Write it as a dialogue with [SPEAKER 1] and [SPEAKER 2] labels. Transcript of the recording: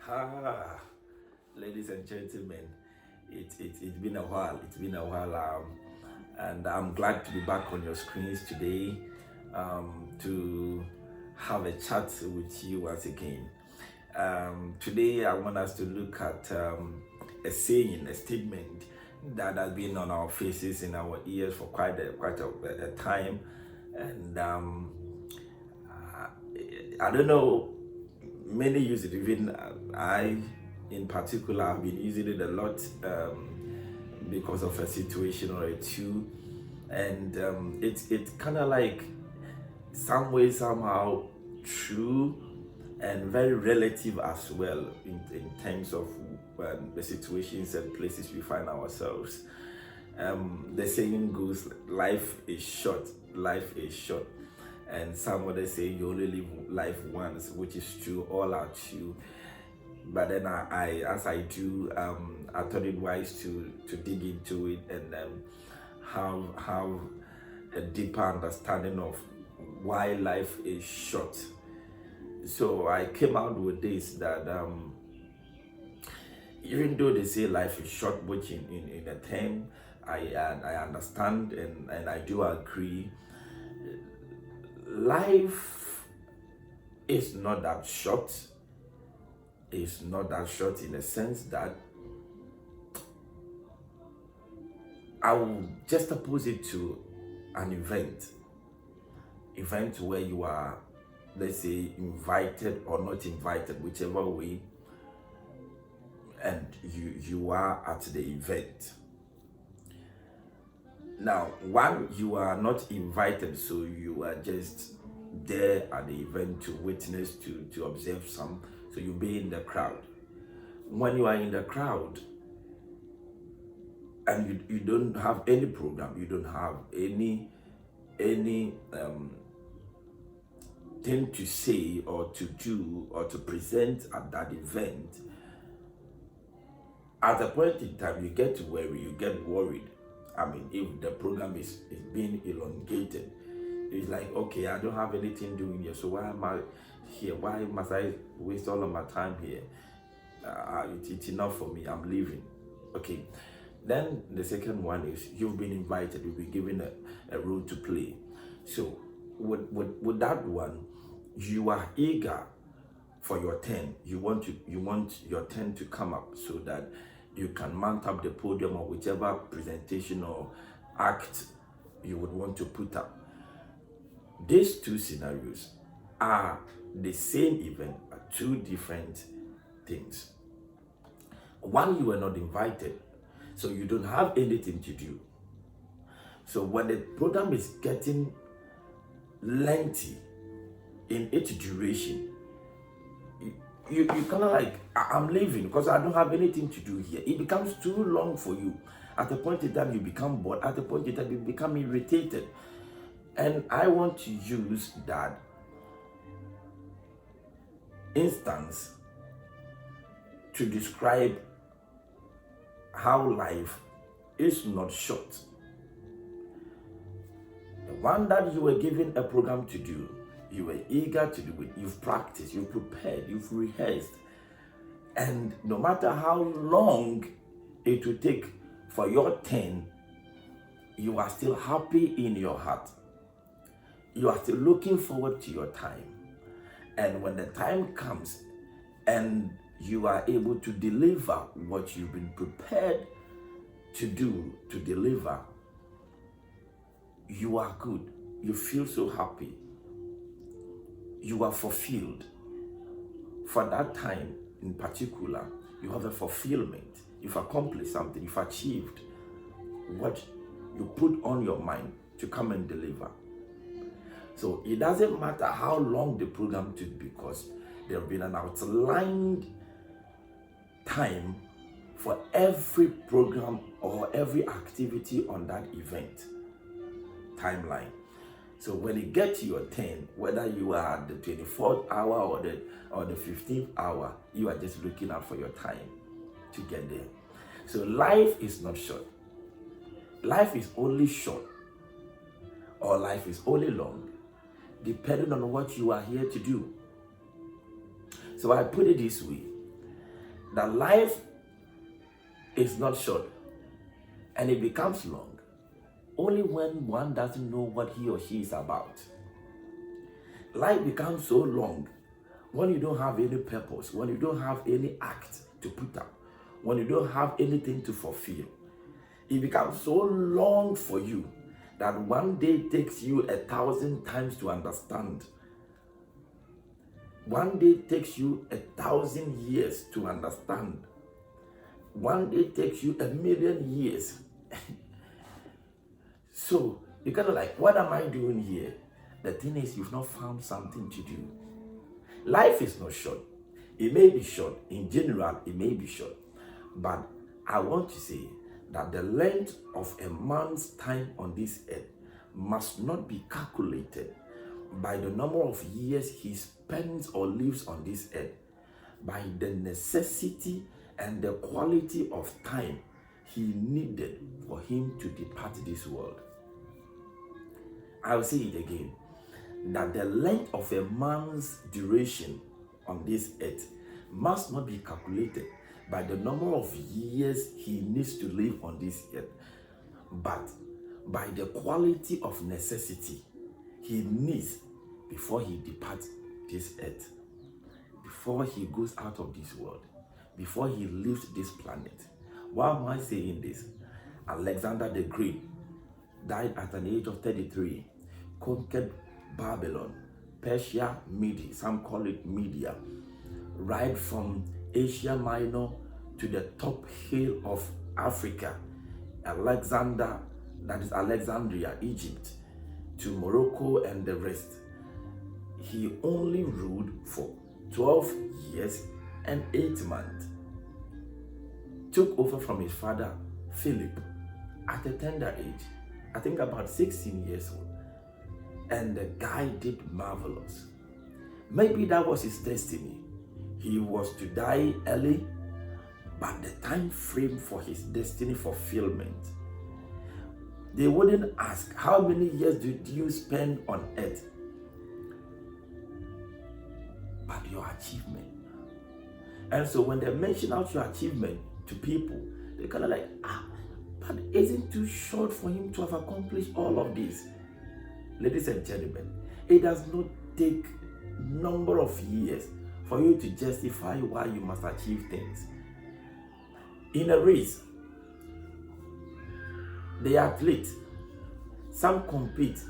[SPEAKER 1] Ah, ladies and gentlemen, it's been a while. It's been a while, and I'm glad to be back on your screens today to have a chat with you once again. Today, I want us to look at a saying, a statement that has been on our faces, in our ears for quite a time, and I don't know. Many use it. Even I, in particular, have been using it a lot because of a situation or a two, and it's kind of like some way somehow true and very relative as well in terms of the situations and places we find ourselves. The saying goes, life is short, life is short. And some would say you only live life once, which is true, all are true. But then as I do, I thought it wise to dig into it and have a deeper understanding of why life is short. So I came out with this that even though they say life is short, which in a term I understand and I do agree, life is not that short. It's not that short in the sense that I will just oppose it to an event where you are, let's say, invited or not invited, whichever way, and you are at the event. Now, one, you are not invited, so you are just there at the event to witness, to observe some, so you'll be in the crowd. When you are in the crowd and you don't have any program, you don't have any thing to say or to do or to present at that event, at a point in time you get worried. I mean, if the program is being elongated, it's like, okay, I don't have anything doing here, so why am I here? Why must I waste all of my time here? It's enough for me, I'm leaving. Okay. Then the second one is you've been invited, you've been given a role to play. So with that one, you are eager for your turn. You want your turn to come up so that you can mount up the podium or whichever presentation or act you would want to put up. These two scenarios are the same event, but two different things. One, you were not invited, so you don't have anything to do. So when the program is getting lengthy in its duration, you kind of like, I'm leaving because I don't have anything to do here. It becomes too long for you. At a point in time, you become bored. At a point in time, you become irritated. And I want to use that instance to describe how life is not short. The one that you were given a program to do, you were eager to do it, you've practiced, you've prepared, you've rehearsed. And no matter how long it will take for your turn, you are still happy in your heart. You are still looking forward to your time. And when the time comes and you are able to deliver what you've been prepared to do, to deliver, you are good. You feel so happy. You are fulfilled. For that time in particular, you have a fulfillment. You've accomplished something. You've achieved what you put on your mind to come and deliver. So it doesn't matter how long the program took, because there will be an outlined time for every program or every activity on that event timeline. So when you get to your turn, whether you are at the 24th hour or the 15th hour, you are just looking out for your time to get there. So life is not short. Life is only short, or life is only long, depending on what you are here to do. So I put it this way: that life is not short and it becomes long only when one doesn't know what he or she is about. Life becomes so long when you don't have any purpose, when you don't have any act to put up, when you don't have anything to fulfill. It becomes so long for you that one day takes you 1,000 times to understand. One day takes you 1,000 years to understand. One day takes you 1,000,000 years. So you're kind of like, what am I doing here? The thing is, you've not found something to do. Life is not short. It may be short. In general, it may be short. But I want to say that the length of a man's time on this earth must not be calculated by the number of years he spends or lives on this earth, by the necessity and the quality of time he needed for him to depart this world. I'll say it again, that the length of a man's duration on this earth must not be calculated by the number of years he needs to live on this earth, but by the quality of necessity he needs before he departs this earth, before he goes out of this world, before he leaves this planet. Why am I saying this? Alexander the Great died at an age of 33, conquered Babylon, Persia, Media, some call it Media, right from Asia Minor to the top hill of Africa, Alexander, that is Alexandria, Egypt, to Morocco and the rest. He only ruled for 12 years and 8 months. Took over from his father, Philip, at a tender age, I think about 16 years old. And the guy did marvelous. Maybe that was his destiny. He was to die early, but the time frame for his destiny fulfillment. They wouldn't ask, how many years did you spend on earth? But your achievement. And so when they mention out your achievement to people, they're kind of like, but isn't it too short for him to have accomplished all of this? Ladies and gentlemen, it does not take number of years for you to justify why you must achieve things. In a race, the athletes, some compete